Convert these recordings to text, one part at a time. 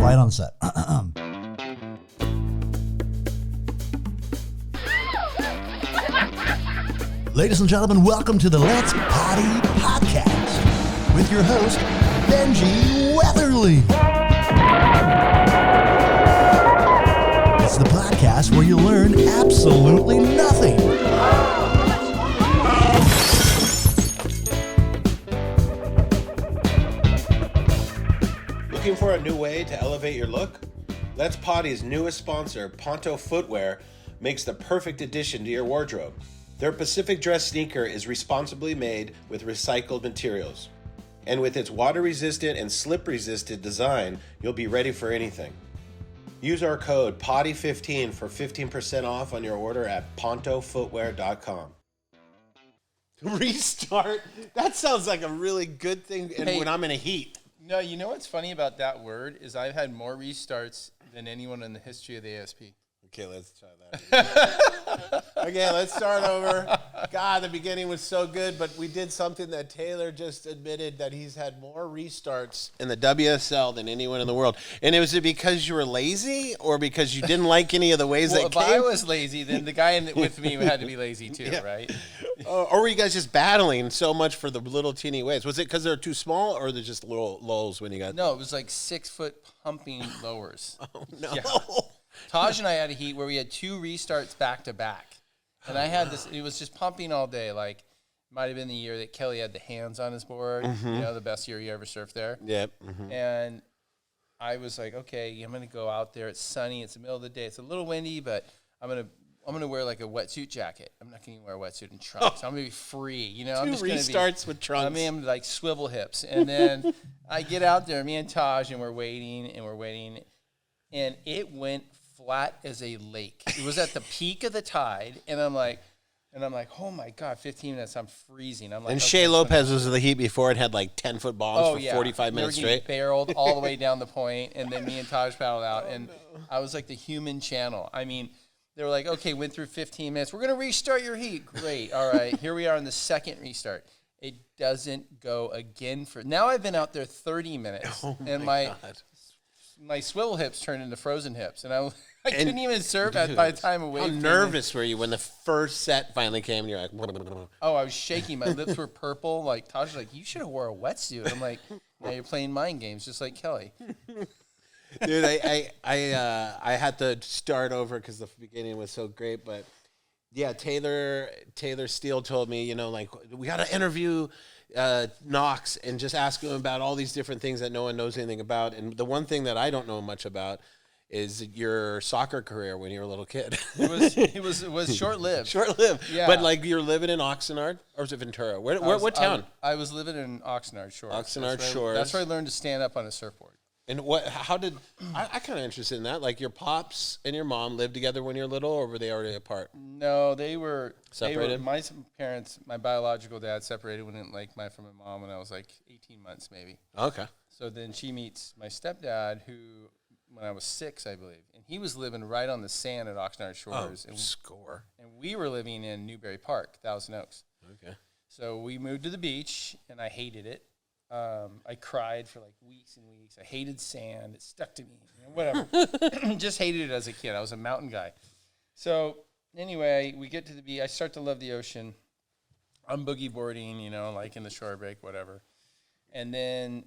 Quiet on set. Ladies and gentlemen, welcome to the Let's Poddy podcast with your host, Benji Weatherly. It's the podcast where you learn absolutely nothing. Looking for a new way to elevate your look? Let's Poddy's newest sponsor, Ponto Footwear, makes the perfect addition to your wardrobe. Their Pacific Dress sneaker is responsibly made with recycled materials. And with its water-resistant and slip-resistant design, you'll be ready for anything. Use our code PODDY15 for 15% off on your order at pontofootwear.com. Restart? That sounds like a really good thing when I'm in a heat. No, you know what's funny about that word is I've had more restarts than anyone in the history of the ASP. Okay, let's try that. Okay, let's start over. God, the beginning was so good, but we did something that Taylor just admitted that he's had more restarts in the WSL than anyone in the world. And was it because you were lazy or because you didn't like any of the ways that came? If I was lazy, then the guy with me had to be lazy too, yeah. Right? Or were you guys just battling so much for the little teeny waves? Was it because they're too small or they're just little lulls when you got... No, it was like 6 foot pumping lowers. Oh, no. Yeah. Taj and I had a heat where we had 2 restarts back to back. And I had this, it was just pumping all day. Like, might have been the year that Kelly had the hands on his board, you know, the best year he ever surfed there. Yep. Mm-hmm. And I was like, okay, I'm going to go out there. It's sunny. It's the middle of the day. It's a little windy, but I'm going to wear like a wetsuit jacket. I'm not going to wear a wetsuit and trunks. I'm going to be free. You know, 2 I'm just going to be. Restarts with trunks. I mean, I'm like swivel hips. And then I get out there, me and Taj, and we're waiting. And it went flat as a lake. It was at the peak of the tide, and I'm like, oh my God, 15 minutes, I'm freezing. I'm like, and okay, Shea Lopez was in the heat before it had like 10-foot bombs for 45 minutes straight. Barreled all the way down the point, and then me and Taj paddled out, and I was like the human channel. I mean, they were like, okay, went through 15 minutes. We're gonna restart your heat. Great, all right. Here we are on the second restart. It doesn't go again for now. I've been out there 30 minutes, and my swivel hips turned into frozen hips, and I couldn't even surf by the time a wave. How nervous were you when the first set finally came and you're like, oh, I was shaking. My lips were purple. Like, Taj was like, you should have wore a wetsuit. I'm like, now you're playing mind games just like Kelly. Dude, I had to start over because the beginning was so great. But, yeah, Taylor Steele told me, you know, like, we got to interview Knox and just ask him about all these different things that no one knows anything about. And the one thing that I don't know much about is your soccer career when you were a little kid. It was short-lived. Short-lived. Yeah. But like you're living in Oxnard or was it Ventura? What town? I was living in Oxnard Shores. Oxnard Shores. That's where I learned to stand up on a surfboard. And I kind of interested in that. Like your pops and your mom lived together when you were little, or were they already apart? No, they were separated. My parents, my biological dad separated when from my mom when I was like 18 months maybe. Okay. So then she meets my stepdad who, when I was 6, I believe, and he was living right on the sand at Oxnard Shores. And we were living in Newberry Park, Thousand Oaks. Okay. So we moved to the beach, and I hated it. I cried for like weeks and weeks. I hated sand. It stuck to me. You know, whatever. Just hated it as a kid. I was a mountain guy. So anyway, we get to the beach. I start to love the ocean. I'm boogie boarding, you know, like in the shore break, whatever. And then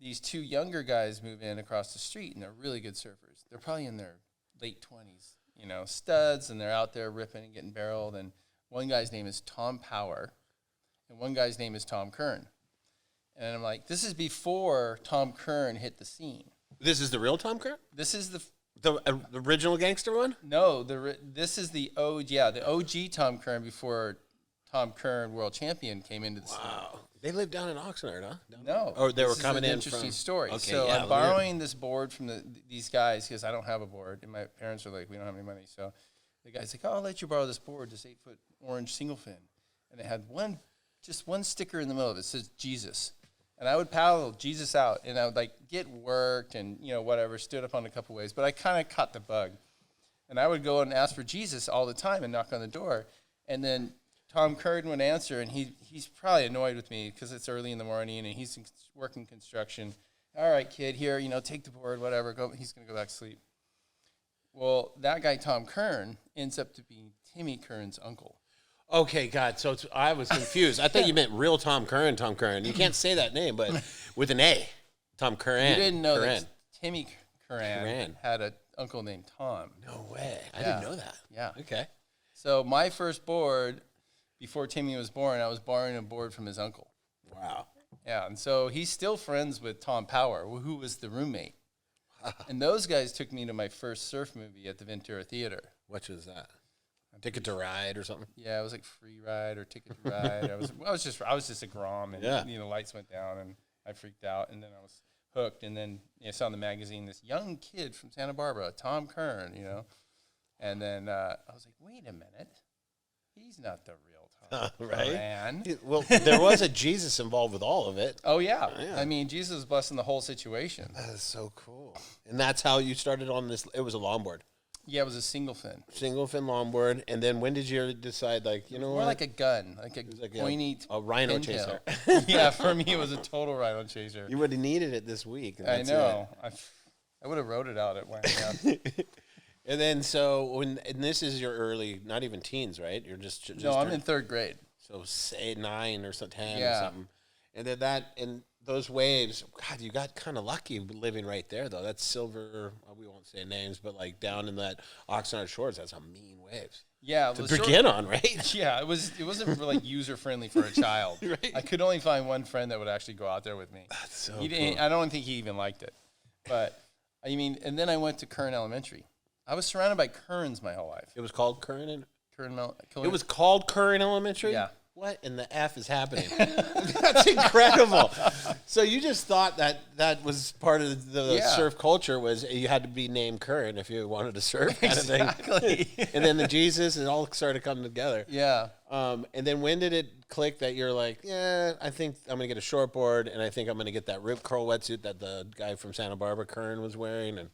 these 2 younger guys move in across the street, and they're really good surfers. They're probably in their late 20s, you know, studs, and they're out there ripping and getting barreled. And one guy's name is Tom Power, and one guy's name is Tom Kern. And I'm like, this is before Tom Kern hit the scene. This is the real Tom Kern? This is the original gangster one? No, this is the OG Tom Kern before Tom Kern, world champion, came into the scene. Wow. They lived down in Oxnard, huh? No. Or they were coming in from... Interesting story. Okay, so yeah, I'm borrowing this board from these guys because I don't have a board. And my parents are like, we don't have any money. So the guy's like, oh, I'll let you borrow this board, this 8-foot orange single fin. And it had just one sticker in the middle of it. It says Jesus. And I would paddle Jesus out, and I would like get worked and, you know, whatever, stood up on a couple waves. But I kind of caught the bug. And I would go and ask for Jesus all the time and knock on the door. And then Tom Kern would answer, and he's probably annoyed with me because it's early in the morning and he's working construction. all right, kid, here, take the board, whatever. He's going to go back to sleep. Well, that guy, Tom Kern, ends up to be Timmy Kern's uncle. Okay, God. So I was confused. I thought you meant real Tom Curran. Tom Curran. You can't say that name, but with an A. Tom Curran. You didn't know that Timmy Curran had an uncle named Tom. No way. I didn't know that. Yeah. Okay. So my first board, before Timmy was born, I was borrowing a board from his uncle. Wow. Yeah, and so he's still friends with Tom Power, who was the roommate. And those guys took me to my first surf movie at the Ventura Theater. Which was that? Ticket to Ride or something? Yeah, it was like Free Ride or Ticket to Ride. I was just a grom, and the lights went down, and I freaked out, and then I was hooked, and then I saw in the magazine this young kid from Santa Barbara, Tom Kern, and then I was like, wait a minute, he's not the real Tom Kern. Well, there was a Jesus involved with all of it. Oh yeah. I mean, Jesus was blessing the whole situation. That is so cool. And that's how you started on this. It was a longboard. Yeah, it was a single fin. Single fin longboard. And then when did you decide, more like a gun, like a pointy a rhino pintail. chaser? Yeah, for me it was a total rhino chaser. You would have needed it this week. I know. I would have wrote it out at one time. And then and this is your early, not even teens, right? You're just no, I'm in third grade. So 8, 9 or 10 or something. And then those waves, God, you got kind of lucky living right there, though. That's silver, we won't say names, but like down in that Oxnard Shores, that's some mean waves. Yeah. To begin on, right? Yeah, it wasn't really user-friendly for a child. Right. I could only find one friend that would actually go out there with me. That's so cool. I don't think he even liked it. But, and then I went to Kern Elementary. I was surrounded by Kerns my whole life. It was called Kern? It was called Kern Elementary? Yeah. What in the F is happening? That's incredible. So you just thought that was part of the surf culture, was you had to be named Kern if you wanted to surf kind of thing. Exactly. And then the Jesus, it all started to come together. Yeah. And then when did it click that you're like, yeah, I think I'm going to get a shortboard, and I think I'm going to get that rip curl wetsuit that the guy from Santa Barbara, Kern, was wearing?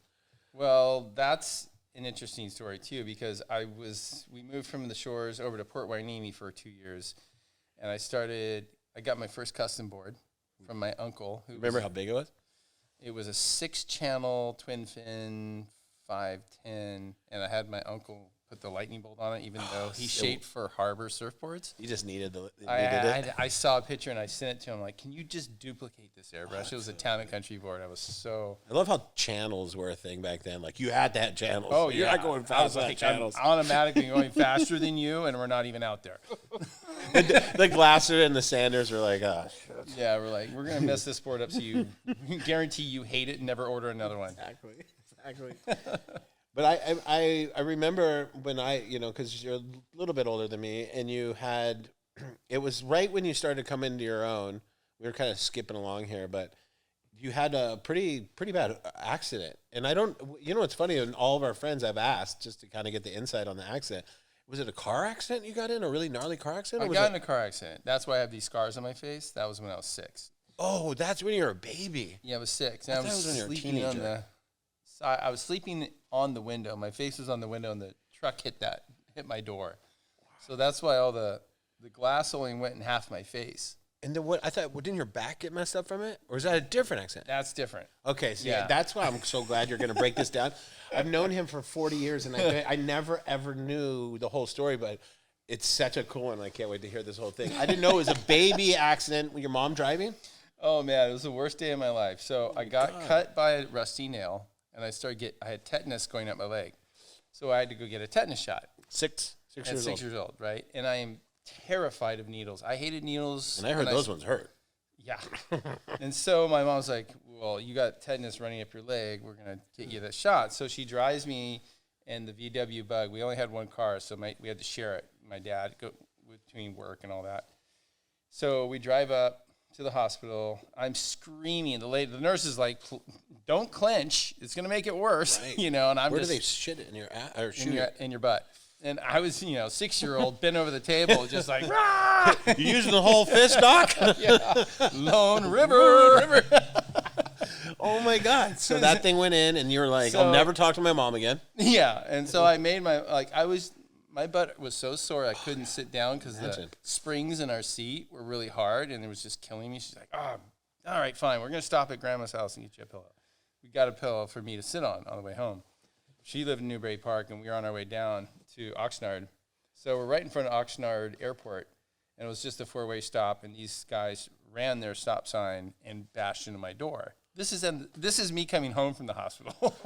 Well, that's an interesting story too, because we moved from the shores over to Port Hueneme for 2 years, and I got my first custom board from my uncle. Remember how big it was? It was a 6-channel twin fin 510, and I had my uncle put the lightning bolt on it, even though he shaped for harbor surfboards. You just needed it. I saw a picture and I sent it to him, like, can you just duplicate this airbrush? It was a Town and Country board. I love how channels were a thing back then. Like, you had to have channels. Oh, You're not going fast on channels. I'm automatically going faster than you, and we're not even out there. The Glasser and the Sanders were like, oh, shit. Yeah, we're going to mess this board up so you guarantee you hate it and never order another one. Exactly. But I remember when because you're a little bit older than me, and you had, it was right when you started to come into your own. We were kind of skipping along here, but you had a pretty bad accident. And what's funny, and all of our friends I've asked just to kind of get the insight on the accident. Was it a car accident you got in, a really gnarly car accident? I got in a car accident. That's why I have these scars on my face. That was when I was 6. Oh, that's when you were a baby. Yeah, I was 6. I thought it was when you were a teenager. I was sleeping on the window. My face was on the window, and the truck hit my door. So that's why all the glass only went in half my face. And then what? I thought, didn't your back get messed up from it, or is that a different accident? That's different. Okay, so that's why I'm so glad you're going to break this down. I've known him for 40 years, and I never ever knew the whole story, but it's such a cool one. I can't wait to hear this whole thing. I didn't know it was a baby accident with your mom driving. Oh man, it was the worst day of my life. So I got cut by a rusty nail. And I had tetanus going up my leg. So I had to go get a tetanus shot. 6 years old, right? And I am terrified of needles. I hated needles. And I heard those ones hurt. Yeah. And so my mom was like, well, you got tetanus running up your leg. We're going to get you that shot. So she drives me in the VW Bug. We only had one car, so we had to share it. My dad, between work and all that. So we drive up to the hospital. I'm screaming. The nurse is like, don't clench. It's going to make it worse. Right. And I'm Where do they shit it in your ass or shoot in your butt? And I was, 6-year-old, bent over the table, just like, rah! You using the whole fist, Doc? Yeah. Lone River. Oh my God. So that thing went in and you were like, I'll never talk to my mom again. Yeah. And so I made my butt was so sore I couldn't sit down because the springs in our seat were really hard and it was just killing me. She's like, all right, fine. We're going to stop at Grandma's house and get you a pillow. We got a pillow for me to sit on the way home. She lived in Newbury Park, and we were on our way down to Oxnard. So we're right in front of Oxnard Airport, and it was just a 4-way stop, and these guys ran their stop sign and bashed into my door. This is me coming home from the hospital.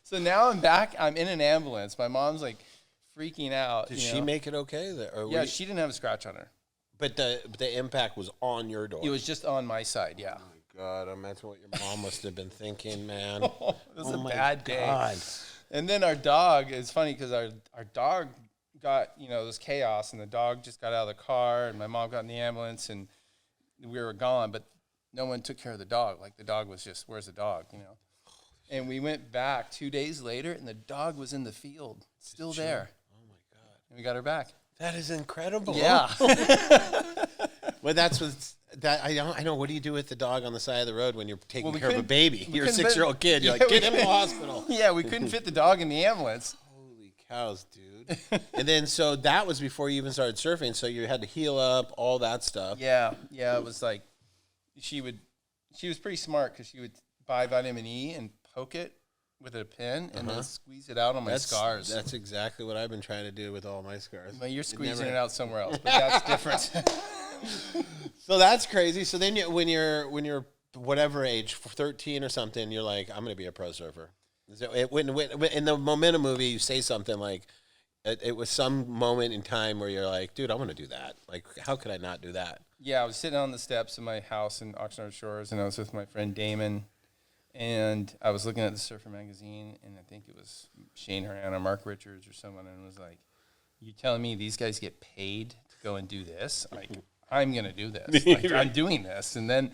So now I'm back. I'm in an ambulance. My mom's like freaking out. Did she make it okay? Yeah, she didn't have a scratch on her. But the impact was on your door. It was just on my side, yeah. Oh, my God. Imagine what your mom must have been thinking, man. It was a bad day. And then our dog, it's funny because our dog got, this chaos, and the dog just got out of the car, and my mom got in the ambulance, and we were gone, but no one took care of the dog. Like, the dog was just, where's the dog, And we went back 2 days later, and the dog was in the field, still there. Oh, my God. And we got her back. That is incredible. Yeah. Well, that's what's... I know. What do you do with the dog on the side of the road when you're taking care of a baby? You're a 6-year-old kid. You're like, get him to the hospital. Yeah, we couldn't fit the dog in the ambulance. Holy cows, dude. And then, so that was before you even started surfing, so you had to heal up, all that stuff. Yeah, it was like, she was pretty smart because she would buy vitamin E and poke it with a pin and then squeeze it out on my scars. That's exactly what I've been trying to do with all my scars. Well, you're squeezing it out somewhere else, but that's different. So that's crazy. So then when you're whatever age, 13 or something, you're like, I'm going to be a pro surfer. When in the Momentum movie, you say something like, it was some moment in time where you're like, dude, I want to do that. Like, how could I not do that? Yeah, I was sitting on the steps of my house in Oxnard Shores, and I was with my friend Damon, and I was looking at the Surfer magazine, and I think it was Shane Horan or Mark Richards or someone, and was like, you telling me these guys get paid to go and do this? Like, I'm going to do this. Like, I'm doing this. And then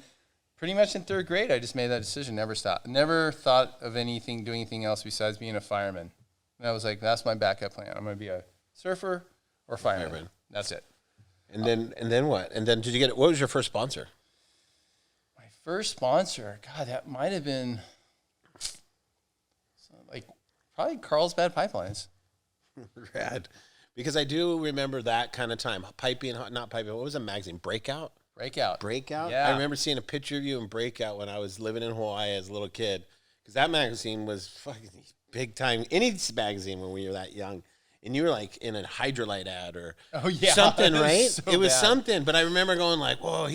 pretty much in 3rd grade, I just made that decision, never stopped. Never thought of doing anything else besides being a fireman. And I was like, that's my backup plan. I'm going to be a surfer or fireman. That's it. And then what? And then what was your first sponsor? My first sponsor, God, that might have been probably Carlsbad Pipelines. Rad. Because I do remember that kind of time. Not piping, what was a magazine? Breakout? Breakout. Yeah. I remember seeing a picture of you in Breakout when I was living in Hawaii as a little kid. Because that magazine was fucking big time. Any magazine when we were that young. And you were like in a Hydrolite ad or something, right? It was something. But I remember going like, whoa,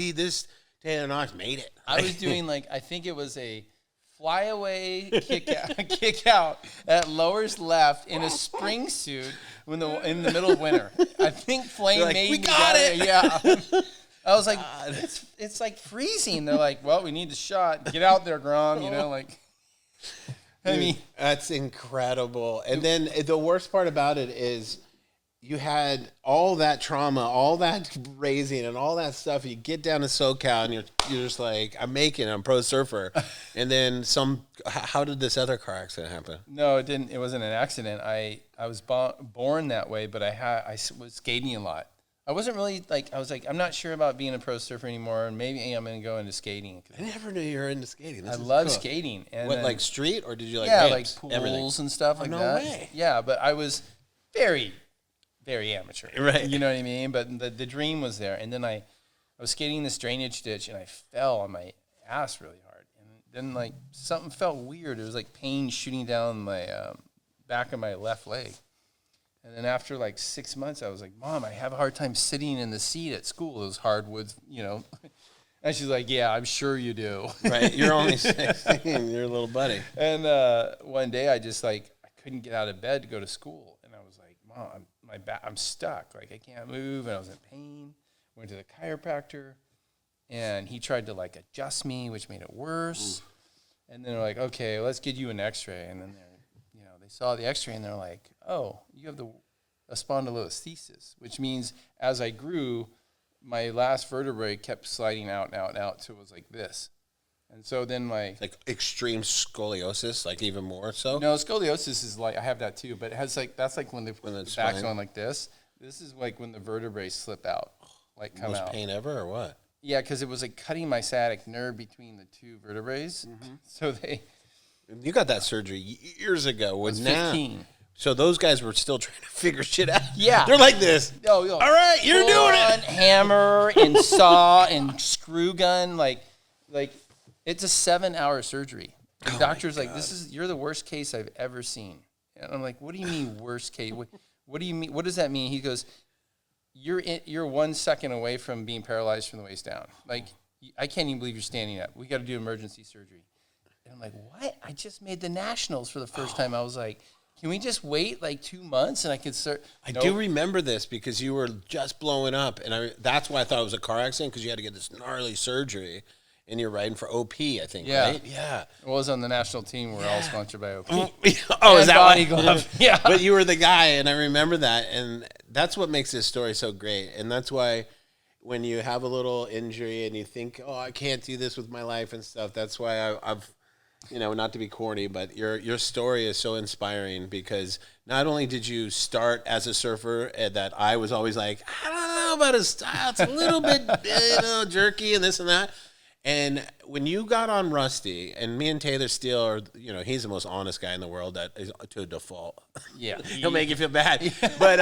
Taylor Knox made it. I was doing I think it was a flyaway kick out at lowers left in a spring suit in the middle of winter. I think Flame made me got it. Yeah. I was like, it's like freezing. They're like, well, we need the shot. Get out there, Grom. I mean, that's incredible. And then the worst part about it is you had all that trauma, all that raising and all that stuff. You get down to SoCal and you're just like, I'm a pro surfer. And then how did this other car accident happen? No, it didn't. It wasn't an accident. I was born that way, but I was skating a lot. I wasn't really I'm not sure about being a pro surfer anymore, and maybe I'm going to go into skating. I never knew you were into skating. I love skating. And what, like street, or did you like ramps, like pools everything? And stuff like no that. Way. Yeah, but I was very, very amateur. Right. You know what I mean? But the dream was there. And then I was skating this drainage ditch, and I fell on my ass really hard. And then something felt weird. It was like pain shooting down my back of my left leg. And then after 6 months, I was like, Mom, I have a hard time sitting in the seat at school. Those hardwoods, And she's like, yeah, I'm sure you do. Right. You're only 16. You're a little buddy. And one day I just I couldn't get out of bed to go to school. And I was like, Mom, I'm stuck. I can't move. And I was in pain. Went to the chiropractor. And he tried to adjust me, which made it worse. Ooh. And then they're like, okay, let's get you an x-ray. And then they saw the x-ray and they're like, oh, you have a spondylolisthesis, which means as I grew, my last vertebrae kept sliding out till it was like this. And so then extreme scoliosis, even more so? No, scoliosis is I have that too, but it has that's when the back's going like this. This is when the vertebrae slip out, come Most out. Pain ever or what? Yeah, because it was cutting my sciatic nerve between the two vertebrae. Mm-hmm. So You got that surgery years ago. I was 15. So those guys were still trying to figure shit out. Yeah. They're like this. All right, you're doing it. Hammer and saw and screw gun. It's a 7-hour surgery. The doctor's like, you're the worst case I've ever seen. And I'm like, what do you mean worst case? What do you mean? What does that mean? He goes, you're 1 second away from being paralyzed from the waist down. Like, I can't even believe you're standing up. We got to do emergency surgery. And I'm like, what? I just made the nationals for the first time. I was like, can we just wait like 2 months and I could start? I do remember this because you were just blowing up. And that's why I thought it was a car accident, because you had to get this gnarly surgery. And you're riding for OP, I think, right? Yeah. I was on the national team. We're all sponsored by OP. Oh, is that Body why? Glove. Yeah. But you were the guy, and I remember that. And that's what makes this story so great. And that's why when you have a little injury and you think, oh, I can't do this with my life and stuff, that's why I've not to be corny, but your story is so inspiring, because not only did you start as a surfer that I was always like, I don't know about his style. It's a little bit jerky and this and that. And when you got on Rusty, and me and Taylor Steele are, he's the most honest guy in the world, that is to a default. Yeah. He'll make you feel bad. But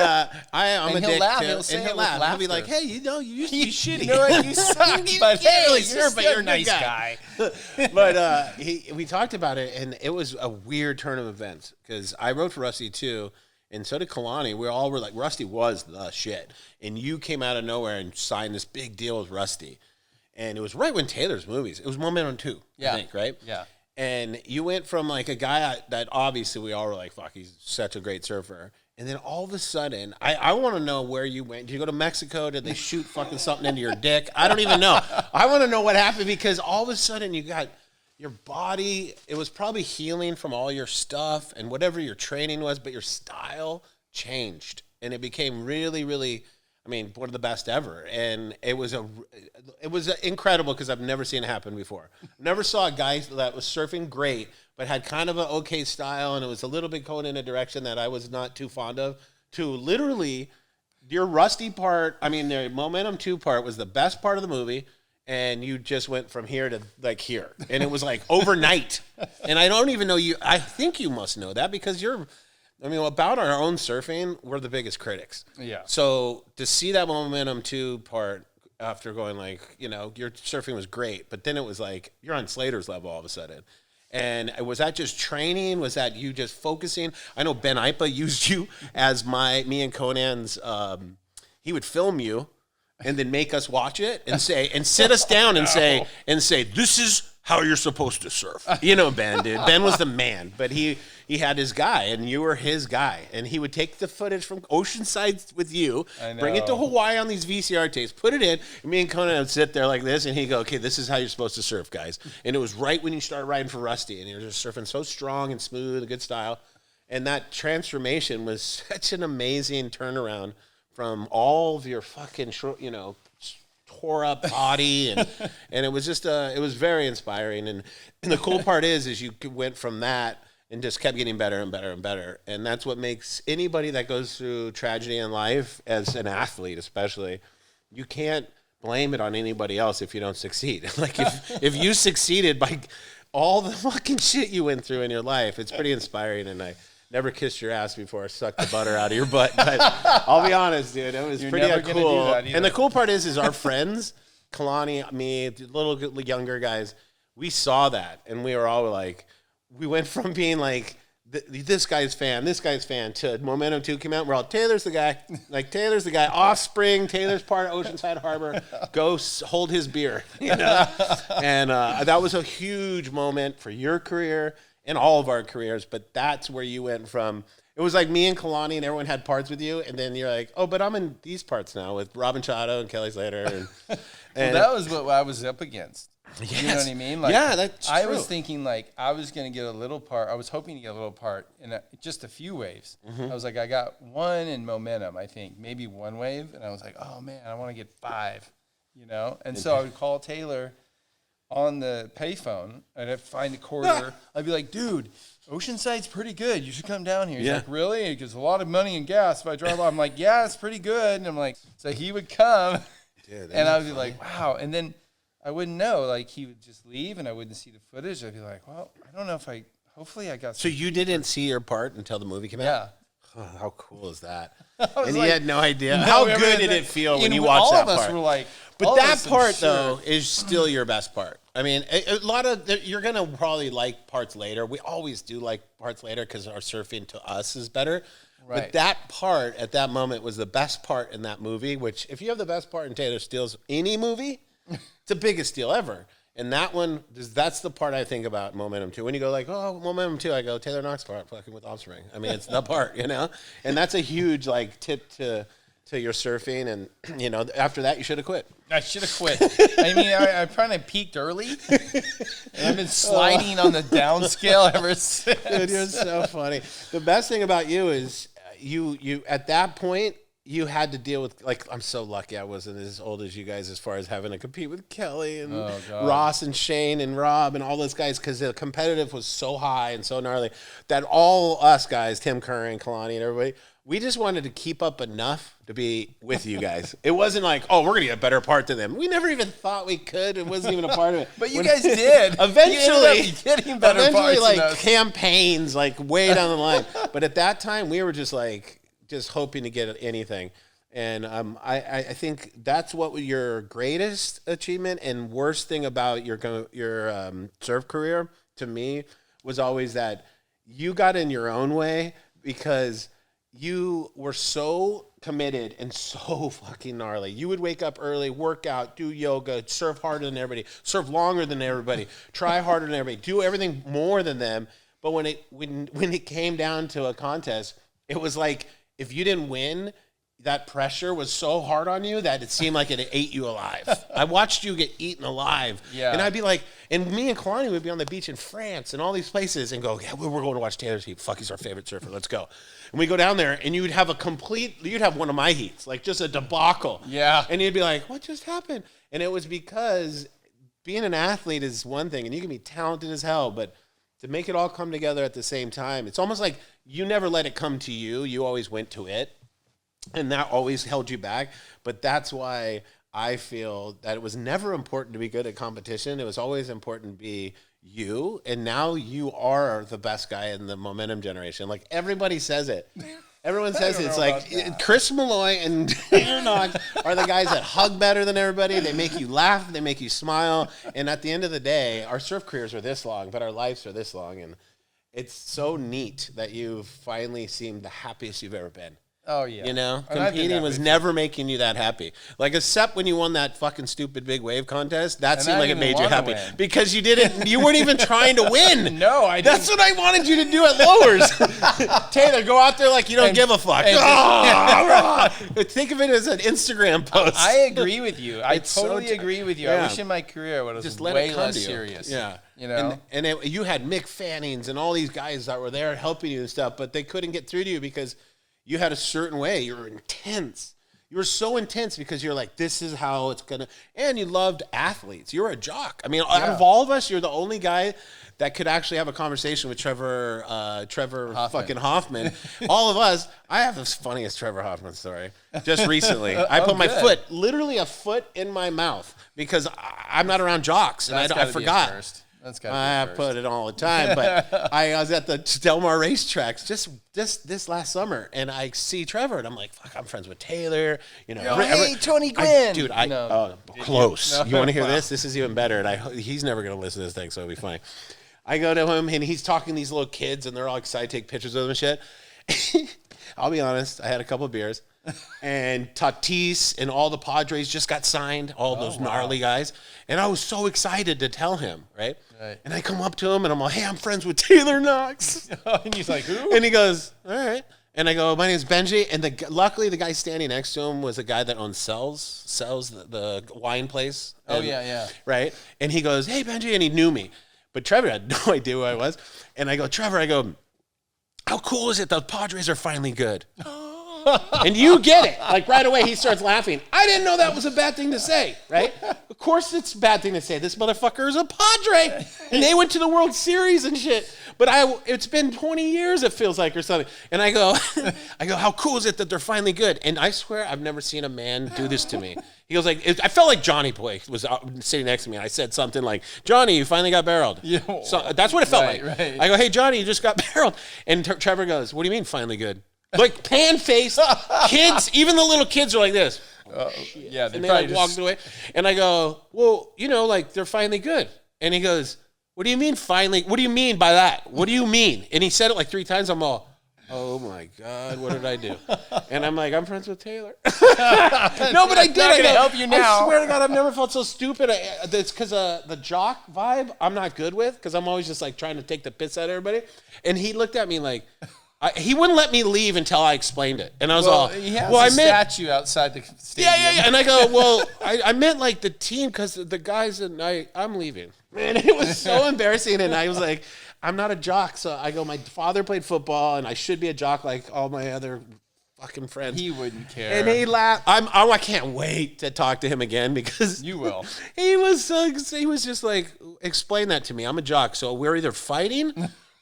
I'm a dick laugh. too. He'll say and he'll it with laugh. He'll be laughter. like, hey, you used to be shitty. You know what? You suck. But can't really hey, surf, but you're a nice good guy. But we talked about it, and it was a weird turn of events, because I wrote for Rusty too, and so did Kalani. We all were like, Rusty was the shit. And you came out of nowhere and signed this big deal with Rusty. And it was right when Taylor's movies. It was Momentum 2, I think, right? Yeah. And you went from like a guy that obviously we all were like, fuck, he's such a great surfer. And then all of a sudden, I want to know where you went. Did you go to Mexico? Did they shoot fucking something into your dick? I don't even know. I want to know what happened, because all of a sudden you got your body. It was probably healing from all your stuff and whatever your training was, but your style changed. And it became really, really, one of the best ever. And it was incredible, because I've never seen it happen before. Never saw a guy that was surfing great, but had kind of an okay style, and it was a little bit going in a direction that I was not too fond of, to literally your Rusty part. The Momentum 2 part was the best part of the movie, and you just went from here to like here. And it was like overnight. And I don't even know you. I think you must know that, because about our own surfing, we're the biggest critics. Yeah. So to see that Momentum 2 part after going like, your surfing was great, but then it was like you're on Slater's level all of a sudden. And was that just training? Was that you just focusing? I know Ben Ipa used you as me and Conan's, he would film you and then make us watch it and sit us down and say, this is how you're supposed to surf. Ben, dude. Ben was the man, but he had his guy, and you were his guy. And he would take the footage from Oceanside with you, bring it to Hawaii on these VCR tapes, put it in, and me and Conan would sit there like this, and he'd go, okay, this is how you're supposed to surf, guys. And it was right when you started riding for Rusty, and you were just surfing so strong and smooth, a good style. And that transformation was such an amazing turnaround from all of your fucking, tore up body, and it was just it was very inspiring. And the cool part is you went from that and just kept getting better and better and better. And that's what makes anybody that goes through tragedy in life, as an athlete especially, you can't blame it on anybody else if you don't succeed. Like if you succeeded by all the fucking shit you went through in your life, it's pretty inspiring. And I never kissed your ass before I sucked the butter out of your butt, but I'll be honest, dude, it was pretty cool. And the cool part is our friends, Kalani, me, the little younger guys, we saw that, and we were all like, we went from being like, this guy's fan, to Momentum 2 came out, we're all, Taylor's the guy, Offspring, Taylor's part of Oceanside Harbor, go hold his beer, And that was a huge moment for your career, in all of our careers, but that's where you went from. It was like me and Kalani, and everyone had parts with you, and then you're like, oh, but I'm in these parts now with Robin Chotto and Kelly Slater. And that was what I was up against. Yes. You know what I mean? Like, yeah, that's true. I was thinking like I was going to get a little part. I was hoping to get a little part in just a few waves. Mm-hmm. I was like, I got one in Momentum, I think, maybe one wave, and I was like, oh man, I want to get 5, And so I would call Taylor on the payphone, I'd have to find a quarter. I'd be like, dude, Oceanside's pretty good. You should come down here. He's like, really? He gives a lot of money in gas if I drive off. I'm like, yeah, it's pretty good. And I'm like, so he would come, and I would be like, wow. And then I wouldn't know. Like, he would just leave, and I wouldn't see the footage. I'd be like, well, I don't know if hopefully I got. So you didn't see your part until the movie came out? Yeah. Oh, how cool is that? And like, you had no idea. How good did it feel when you watched that part? All of us were like, But All that this, I'm part, sure. though, is still your best part. I mean, a lot of you're gonna probably like parts later. We always do like parts later because our surfing to us is better. Right. But that part at that moment was the best part in that movie. Which, if you have the best part in Taylor Steele's any movie, it's the biggest deal ever. And that one, that's the part I think about Momentum 2. When you go like, oh, Momentum 2, I go Taylor Knox part, fucking with Offspring. I mean, it's the part, you know. And that's a huge like tip to your surfing, and you know, after that, you should have quit. I should have quit. I mean, I probably peaked early, and I've been sliding on the downscale ever since. Dude, you're so funny. The best thing about you is you at that point you had to deal with, like, I'm so lucky I wasn't as old as you guys as far as having to compete with Kelly and Ross and Shane and Rob and all those guys, because the competitive was so high and so gnarly that all us guys, Tim Curry and Kalani and everybody, we just wanted to keep up enough to be with you guys. It wasn't like, oh, we're going to get a better part than them. We never even thought we could. It wasn't even a part of it. But you guys did. Eventually, getting better parts like than us. campaigns, like way down the line. But at that time, we were just like, just hoping to get anything. And I think that's what your greatest achievement and worst thing about your surf career to me was always that you got in your own way, because you were so committed and so fucking gnarly. You would wake up early, work out, do yoga, surf harder than everybody, surf longer than everybody, try harder than everybody, do everything more than them. But when it came down to a contest, it was like, if you didn't win, that pressure was so hard on you that it seemed like it ate you alive. I watched you get eaten alive. Yeah. And I'd be like, and me and Kalani would be on the beach in France and all these places and go, yeah, we're going to watch Taylor's heat. Fuck, he's our favorite surfer. Let's go. And we go down there and you'd have one of my heats, like just a debacle. Yeah. And you'd be like, what just happened? And it was because being an athlete is one thing, and you can be talented as hell, but to make it all come together at the same time, it's almost like you never let it come to you. You always went to it. And that always held you back. But that's why I feel that it was never important to be good at competition. It was always important to be you. And now you are the best guy in the Momentum generation. Like, everybody says it. Everyone says it. It's like Chris Malloy and Taylor Knox are the guys that hug better than everybody. They make you laugh. They make you smile. And at the end of the day, our surf careers are this long, but our lives are this long. And it's so neat that you've finally seemed the happiest you've ever been. Oh, yeah. You know, And I've been competing that was way, never making you that happy. Like, except when you won that fucking stupid big wave contest, that And seemed I like it didn't made you wanna happy win. because you didn't. You weren't even trying to win. No, I didn't. That's what I wanted you to do at lowers. Taylor, go out there like you don't give a fuck. Think of it as an Instagram post. I agree with you. I It's so totally agree with you. yeah. I wish in my career it was Just let way it come less to you. serious. Yeah. You know? And you had Mick Fannings and all these guys that were there helping you and stuff, but they couldn't get through to you because you had a certain way. You were intense. You were so intense because you're like, this is how it's going to... And you loved athletes. You were a jock. I mean, out of all of us, you're the only guy that could actually have a conversation with Trevor fucking Hoffman. All of us, I have the funniest Trevor Hoffman story. Just recently. I put my foot, literally a foot in my mouth because I'm not around jocks. And I forgot. I put it all the time, but I was at the Del Mar racetracks just this last summer, and I see Trevor, and I'm like, "Fuck, I'm friends with Taylor." You know, hey, Tony Gwynn, close. You want to hear this? This is even better, and he's never gonna listen to this thing, so it'll be fine. I go to him, and he's talking to these little kids, and they're all excited to take pictures of them and shit. I'll be honest, I had a couple of beers, and Tatis and all the Padres just got signed, all those gnarly guys, and I was so excited to tell him, right? And I come up to him, and I'm like, hey, I'm friends with Taylor Knox. And he's like, who? And he goes, all right. And I go, my name's Benji, and luckily the guy standing next to him was a guy that owns Cells, the wine place. Oh, yeah. Right? And he goes, hey, Benji, and he knew me. But Trevor had no idea who I was. And I go, Trevor, how cool is it the Padres are finally good? And you get it. Like, right away, he starts laughing. I didn't know that was a bad thing to say, right? Of course it's a bad thing to say. This motherfucker is a Padre. And they went to the World Series and shit. But it's been 20 years, it feels like, or something. And I go, how cool is it that they're finally good? And I swear I've never seen a man do this to me. He goes like, I felt like Johnny Boy was sitting next to me. And I said something like, Johnny, you finally got barreled. Yeah. So that's what it felt like. Right. I go, hey, Johnny, you just got barreled. And Trevor goes, what do you mean finally good? Like pan-faced kids, even the little kids are like this. Yeah, and they like walked away. And I go, well, you know, like they're finally good. And he goes, what do you mean finally? What do you mean by that? What do you mean? And he said it like 3 times. I'm all, oh my God, what did I do? And I'm like, I'm friends with Taylor. No, but I did. I'm gonna help you now. I swear to God, I've never felt so stupid. It's because the jock vibe I'm not good with, because I'm always just like trying to take the piss out of everybody. And he looked at me like, he wouldn't let me leave until I explained it. And I was he has a statue outside the stadium. Yeah. And I go, well, I meant like the team, because the guys and I'm leaving. Man, it was so embarrassing. And I was like, I'm not a jock. So I go, my father played football and I should be a jock like all my other fucking friends. He wouldn't care. And he laughed. I can't wait to talk to him again, because you will. He was just like, explain that to me. I'm a jock. So we're either fighting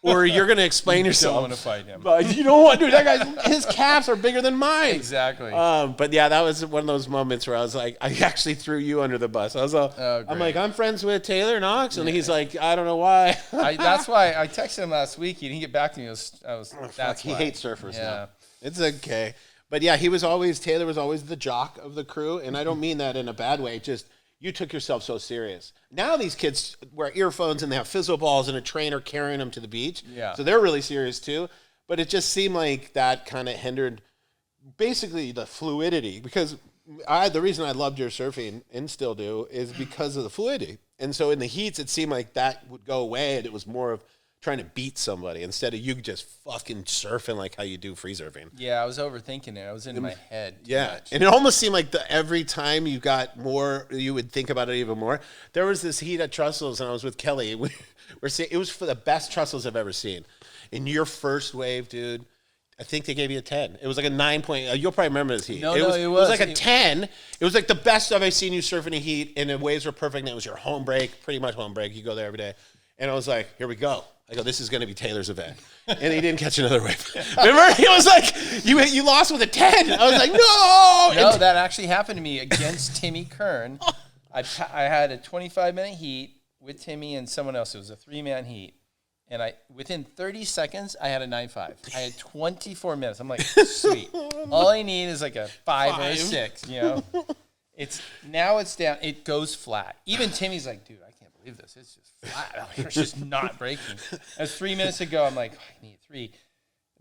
or you're going to explain yourself. You don't want to fight him. But you don't want to. That guy, his calves are bigger than mine. Exactly. But yeah, that was one of those moments where I was like, I actually threw you under the bus. I was all, I'm like, I'm friends with Taylor Knox. And he's like, I don't know why. That's why I texted him last week. He didn't get back to me. He hates surfers now. It's okay. But yeah, Taylor was always the jock of the crew. And I don't mean that in a bad way. Just, you took yourself so serious. Now these kids wear earphones and they have fizzle balls and a trainer carrying them to the beach. Yeah. So they're really serious too. But it just seemed like that kind of hindered basically the fluidity, because the reason I loved your surfing and still do is because of the fluidity. And so in the heats, it seemed like that would go away and it was more of trying to beat somebody instead of you just fucking surfing like how you do free surfing. Yeah, I was overthinking it. I was in my head too much. And it almost seemed like every time you got more, you would think about it even more. There was this heat at Trussell's, and I was with Kelly. It was for the best Trussell's I've ever seen. In your first wave, dude, I think they gave you a 10. It was like a 9 point. You'll probably remember this heat. It was like a 10. It was like the best I've ever seen you surf in a heat, and the waves were perfect, and it was your home break, pretty much home break. You go there every day. And I was like, here we go. I go, this is going to be Taylor's event. And he didn't catch another wave. Remember? He was like, you lost with a 10. I was like, no. No, that actually happened to me against Timmy Kern. I had a 25-minute heat with Timmy and someone else. It was a 3-man heat. And within 30 seconds, I had a 9.5. I had 24 minutes. I'm like, sweet. All I need is like a 5 or a 6, you know? It's down. It goes flat. Even Timmy's like, dude, I can't believe this. It's just flat out here. It's just not breaking. As 3 minutes ago, I'm like, oh, I need a 3.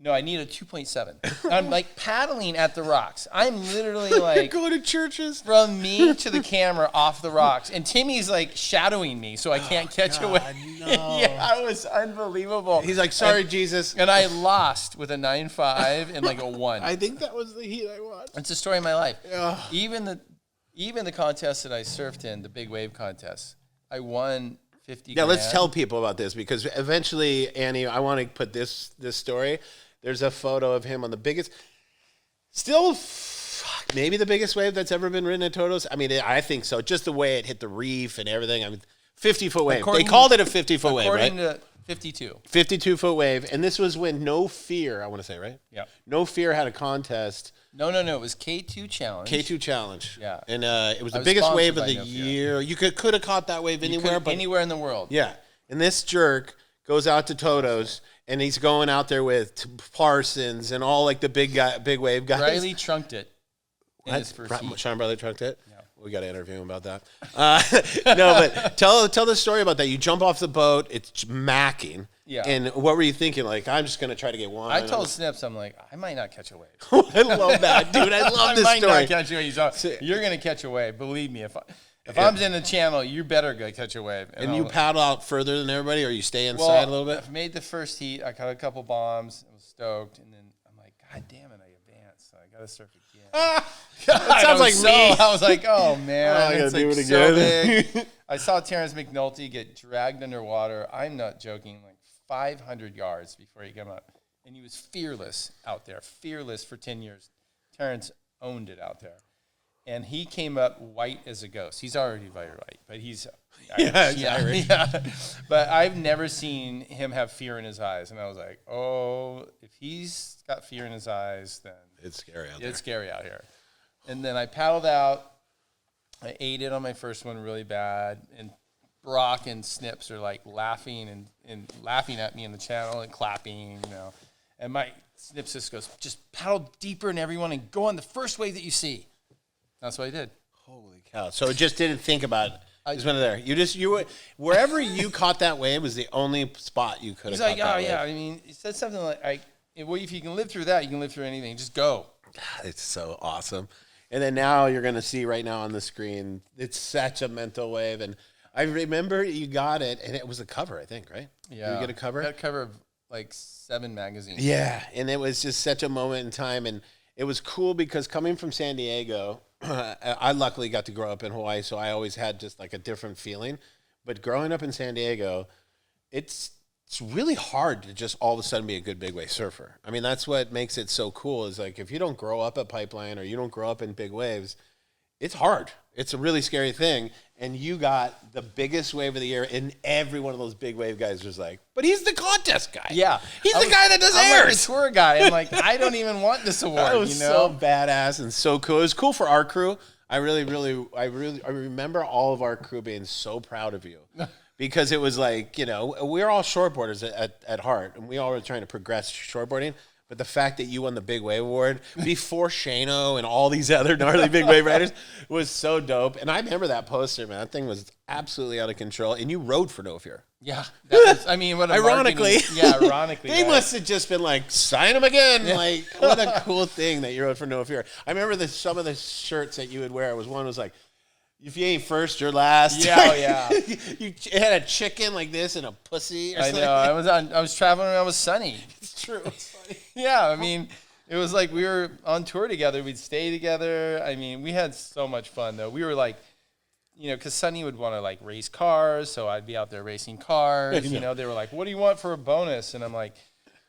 No, I need a 2.7. I'm like paddling at the rocks. I'm literally like going to churches from me to the camera off the rocks, and Timmy's like shadowing me, so I can't catch a wave. No. Yeah, it was unbelievable. He's like, sorry, Jesus. And I lost with a 9.5 and like a 1. I think that was the heat I watched. It's the story of my life. Ugh. Even the contest that I surfed in, the big wave contest, I won 50 Yeah, grand. let's tell people about this, because eventually, Annie, I want to put this story. There's a photo of him on the biggest, maybe the biggest wave that's ever been ridden at Toto's. I mean, I think so. Just the way it hit the reef and everything. I mean, 50-foot wave. They called it a 50-foot wave, right? According to 52. 52-foot wave. And this was when No Fear, I want to say, right? Yeah. No Fear had a contest. No. It was K2 Challenge. K2 Challenge. Yeah. And it was the biggest wave of the year. You could have caught that wave anywhere. Anywhere in the world. Yeah. And this jerk goes out to Toto's, and he's going out there with Parsons and all like the big wave guys. Riley trunked it in his first heat. Sean Bradley trunked it? Yeah. We got to interview him about that. No, but tell the story about that. You jump off the boat, it's macking. Yeah. And what were you thinking? Like, I'm just going to try to get one. I told Snips, I'm like, I might not catch a wave. I love that, dude. I love this story. I might not catch a wave. You're going to catch a wave. Believe me. If I'm in the channel, you better go catch a wave. And you paddle out further than everybody, or you stay inside a little bit? I made the first heat. I caught a couple bombs. I was stoked. And then I'm like, God damn it, I advanced. So I got to surf again. That sounds like me. I was like, oh, man. I got to do it again. So big. I saw Terrence McNulty get dragged underwater. I'm not joking, like 500 yards before he came up. And he was fearless out there. Fearless for 10 years. Terrence owned it out there. And he came up white as a ghost. He's already very white, but he's Irish. Yeah. But I've never seen him have fear in his eyes. And I was like, oh, if he's got fear in his eyes, then it's scary out there. It's scary out here. And then I paddled out. I ate it on my first one really bad. And Brock and Snips are like laughing and laughing at me in the channel and clapping, you know. And my Snips just goes, just paddle deeper in everyone and go on the first wave that you see. That's what I did. Holy cow! So it just didn't think about it. Just went there. You were wherever you caught that wave was the only spot you could have. He's caught like, that oh wave. yeah. I mean, he said something like, well, if you can live through that, you can live through anything. Just go. It's so awesome. And then now you're going to see right now on the screen, it's such a mental wave. And I remember you got it, and it was a cover, I think, right? Yeah. Did you get a cover? I got a cover of like 7 magazines. Yeah, and it was just such a moment in time. And it was cool because coming from San Diego, I luckily got to grow up in Hawaii, so I always had just like a different feeling. But growing up in San Diego, it's really hard to just all of a sudden be a good big wave surfer. I mean, that's what makes it so cool is like if you don't grow up at Pipeline or you don't grow up in big waves, it's hard. It's a really scary thing. And you got the biggest wave of the year, and every one of those big wave guys was like, but he's the contest guy. Yeah. He's the guy that does I'm airs. like the tour guy. I'm like, I don't even want this award, That was you know? so badass and so cool. It was cool for our crew. I remember all of our crew being so proud of you. Because it was like, you know, we're all shortboarders at heart, and we all were trying to progress shortboarding. But the fact that you won the Big Wave Award before Shano and all these other gnarly big wave riders was so dope. And I remember that poster, man. That thing was absolutely out of control. And you rode for No Fear. Yeah. That was, I mean, what a Ironically. ironically. They right? must have just been like, sign him again. Yeah. Like, what a cool thing that you rode for No Fear. I remember some of the shirts that you would wear. One was like, if you ain't first, you're last. Yeah, yeah. You had a chicken like this and a pussy. Or I something. know. I was traveling around with Sunny. It's true. It's funny. Yeah, I mean, it was like we were on tour together. We'd stay together. I mean, we had so much fun, though. We were like, you know, because Sunny would want to, like, race cars, so I'd be out there racing cars. You know, they were like, what do you want for a bonus? And I'm like,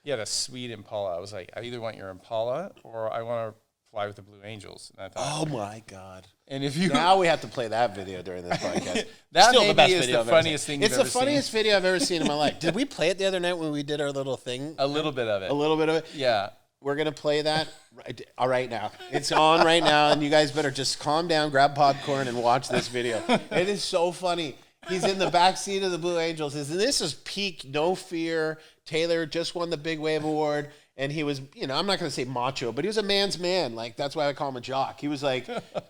you had a sweet Impala. I was like, I either want your Impala or I want to fly with the Blue Angels. And I thought, Oh, my God. and if you Now we have to play that video during this podcast. that Still maybe the best is video the I've ever funniest seen. thing. It's you've the ever funniest seen. video I've ever seen in my life. Did we play it the other night when we did our little thing? A little bit of it. A little bit of it? Yeah. We're going to play that right now. It's on right now, and you guys better just calm down, grab popcorn, and watch this video. It is so funny. He's in the back seat of the Blue Angels. And this is peak No Fear. Taylor just won the Big Wave Award, and he was, you know, I'm not going to say macho, but he was a man's man. Like, that's why I call him a jock. He was like,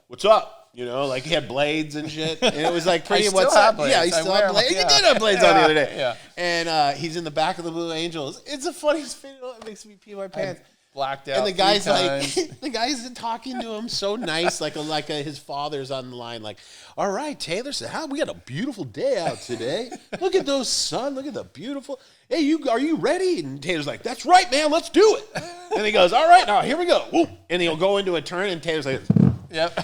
what's up? You know, like he had blades and shit. And it was like pretty, what's up? Blades. Yeah, he still had blades. Yeah. He did have blades on the other day. Yeah. And he's in the back of the Blue Angels. It's the funniest video. It makes me pee my pants. Blacked out. And the guy's like, times. the guy's talking to him so nice, like his father's on the line, like, all right, Taylor said, we got a beautiful day out today. Look at those sun. Look at the beautiful. Hey, are you ready? And Taylor's like, that's right, man. Let's do it. And he goes, all right, now here we go. Whoop. And he'll go into a turn, and Taylor's like, Yep.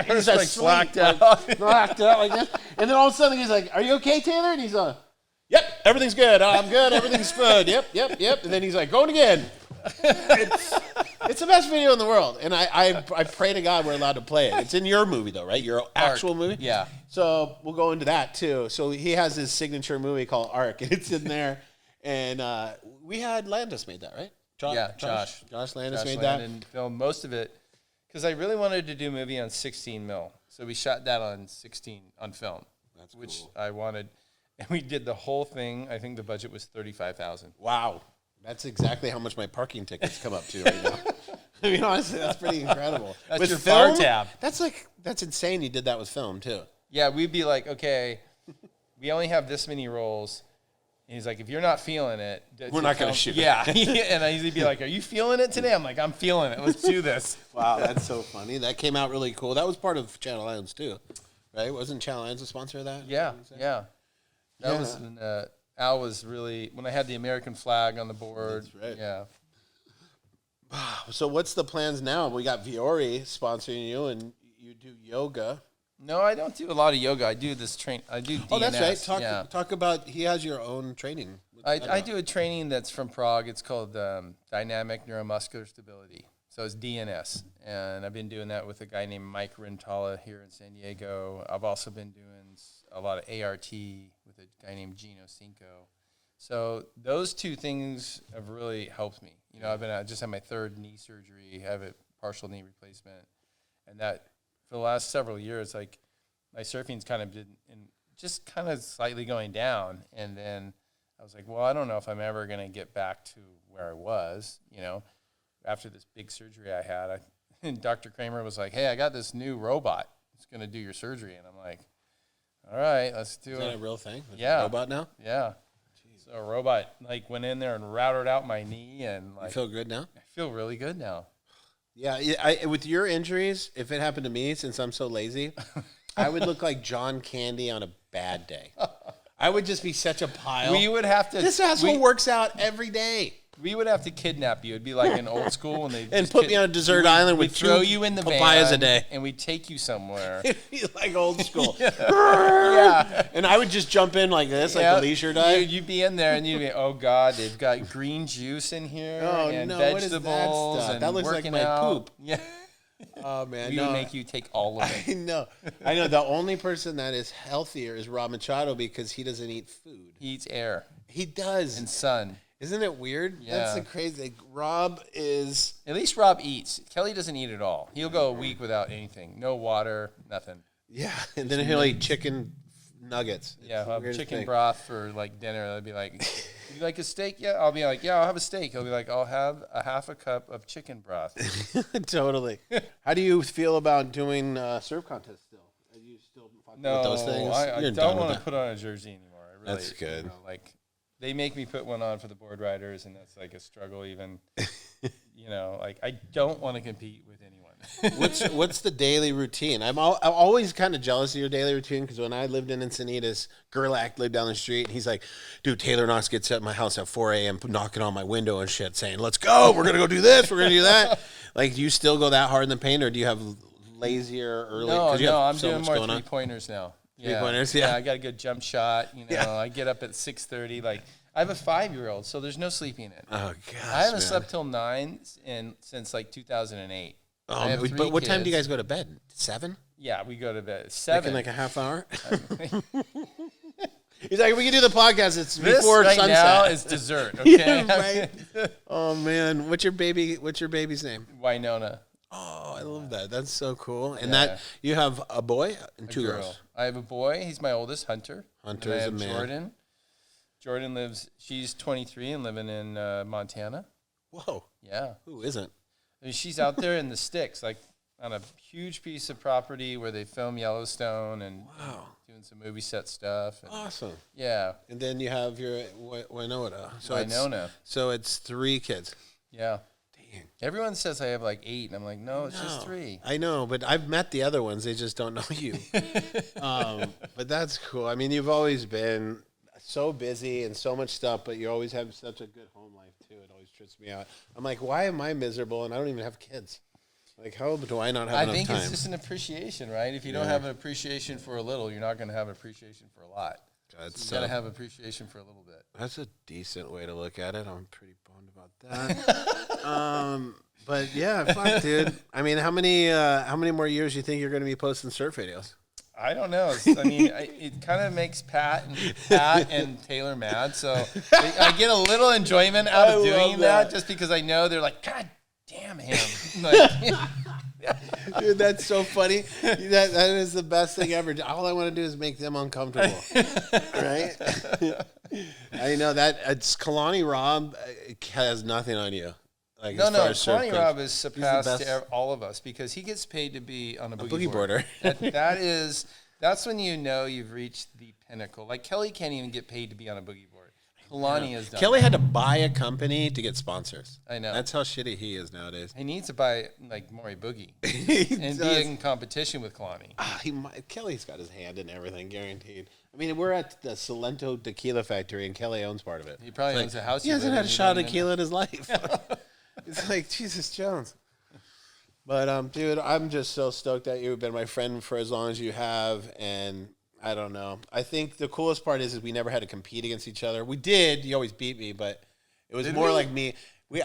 he's like like blacked out. blacked out like this. And then all of a sudden he's like, are you okay, Taylor? And he's like, yep, everything's good. I'm good. Everything's good. Yep. And then he's like, going again. It's the best video in the world, and I pray to God we're allowed to play it. It's in your movie though, right? Your actual movie. Yeah. So we'll go into that too. So he has his signature movie called Arc, and it's in there. And we had Landis made that, right? Josh Landis made that. And filmed most of it because I really wanted to do a movie on 16 mil. So we shot that on 16 on film, which cool. I wanted, and we did the whole thing. I think the budget was $35,000. Wow. That's exactly how much my parking tickets come up to right now. I mean, honestly, that's pretty incredible. That's with your film, bar tab. That's insane you did that with film, too. Yeah, we'd be like, okay, we only have this many rolls. And he's like, if you're not feeling it, we're not going to shoot it. Yeah. And I usually be like, are you feeling it today? I'm like, I'm feeling it. Let's do this. Wow, that's so funny. That came out really cool. That was part of Channel Islands, too, right? Wasn't Channel Islands a sponsor of that? Yeah. That was when Al was really, when I had the American flag on the board. That's right. Yeah. So what's the plans now? We got Viore sponsoring you, and you do yoga. No, I don't do a lot of yoga. I do this I do DNS. Oh, that's right. Talk about, he has your own training. I do a training that's from Prague. It's called Dynamic Neuromuscular Stability. So it's DNS. And I've been doing that with a guy named Mike Rintala here in San Diego. I've also been doing a lot of ART with a guy named Gino Cinco. So those two things have really helped me. You know, I just had my 3rd knee surgery, have a partial knee replacement. And that, for the last several years, like, my surfing's kind of been just kind of slightly going down. And then I was like, well, I don't know if I'm ever going to get back to where I was, you know. After this big surgery I had, And Dr. Kramer was like, hey, I got this new robot. It's going to do your surgery. And I'm like, all right, let's do it. Is that a real thing? Yeah. A robot now? Yeah. Jeez. So a robot like went in there and routed out my knee. And like, you feel good now? I feel really good now. Yeah. With your injuries, if it happened to me, since I'm so lazy, I would look like John Candy on a bad day. I would just be such a pile. We would have to. This asshole works out every day. We would have to kidnap you. It'd be like in old school, and they and put me on a desert island with throw you in the papayas van, a day, and we'd take you somewhere. It'd be like old school. Yeah. And I would just jump in like this, like a leisure dive. You'd be in there, and you'd be, oh god, they've got green juice in here, and vegetables, what is that and that looks like my out. poop. Yeah. Oh man, we would make you take all of it. I know. The only person that is healthier is Rob Machado because he doesn't eat food. He eats air. He does. And sun. Isn't it weird? Yeah. That's the crazy. Like, Rob is. At least Rob eats. Kelly doesn't eat at all. He'll go a week without anything. No water, nothing. Yeah, and then he'll eat chicken nuggets. Yeah, he'll have chicken broth for like dinner. They'll be like, you like a steak? Yeah. I'll be like, yeah, I'll have a steak. He'll be like, I'll have a half a cup of chicken broth. Totally. How do you feel about doing surf contests still? Are you still fucking with those things? I don't want to put on a jersey anymore. I really, that's good. Like, they make me put one on for the board riders, and that's like a struggle even. Like I don't want to compete with anyone. What's the daily routine? I'm always kind of jealous of your daily routine because when I lived in Encinitas, Gerlach lived down the street, and he's like, dude, Taylor Knox gets at my house at 4 a.m. knocking on my window and shit saying, let's go, we're going to go do this, we're going to do that. Like, do you still go that hard in the paint, or do you have lazier early? No, I'm doing more three-pointers now. Three-pointers, yeah. I got a good jump shot. I get up at 6:30. Like, I have a 5-year-old, so there's no sleeping in. Oh, gosh, I haven't slept till 9 since like 2008. But what time do you guys go to bed? 7? Yeah, we go to bed at 7. Like a half hour? He's like, we can do the podcast. It's this before right sunset. Now is dessert. Okay. Yeah, right. Oh man, what's your baby's name? Winona. Oh, I love that. That's so cool. And that you have a boy and two girls. I have a boy. He's my oldest, Hunter. Hunter is a man. Jordan she's 23 and living in Montana. Whoa. Yeah. Who isn't? I mean, she's out there in the sticks, like on a huge piece of property where they film Yellowstone and doing some movie set stuff. And awesome. Yeah. And then you have your Winona. Winona. So it's 3 kids. Yeah. Dang. Everyone says I have like 8, and I'm like, no, it's just 3. I know, but I've met the other ones. They just don't know you. But that's cool. I mean, you've always been so busy and so much stuff, but you always have such a good home life too. It always trips me out. I'm like, why am I miserable and I don't even have kids? Like, how do I not have enough time? I think it's just an appreciation, right? If you don't have an appreciation for a little, you're not going to have an appreciation for a lot. So you got to have appreciation for a little bit. That's a decent way to look at it. I'm pretty bummed about that. But yeah, fuck, dude. I mean, how many more years do you think you're going to be posting surf videos? I don't know. I mean, it kind of makes Pat and Taylor mad. So I get a little enjoyment out of doing that just because I know they're like, God damn him. Like, dude, that's so funny. That is the best thing ever. All I want to do is make them uncomfortable. Right? I know that. It's Kalani Rob has nothing on you. Like, no. Kalani Rob is surpassed all of us because he gets paid to be on a boogie boarder. That's when you know you've reached the pinnacle. Like, Kelly can't even get paid to be on a boogie board. Kalani has done Kelly that. had to buy a company to get sponsors. I know. That's how shitty he is nowadays. He needs to buy, like, Maury Boogie and be in competition with Kalani. Kelly's got his hand in everything, guaranteed. I mean, we're at the Salento Tequila Factory, and Kelly owns part of it. He probably owns a house. He hasn't had a shot of tequila in his life. It's like, Jesus Jones. But, dude, I'm just so stoked that you've been my friend for as long as you have, and I don't know. I think the coolest part is we never had to compete against each other. We did. You always beat me, but it was more like me.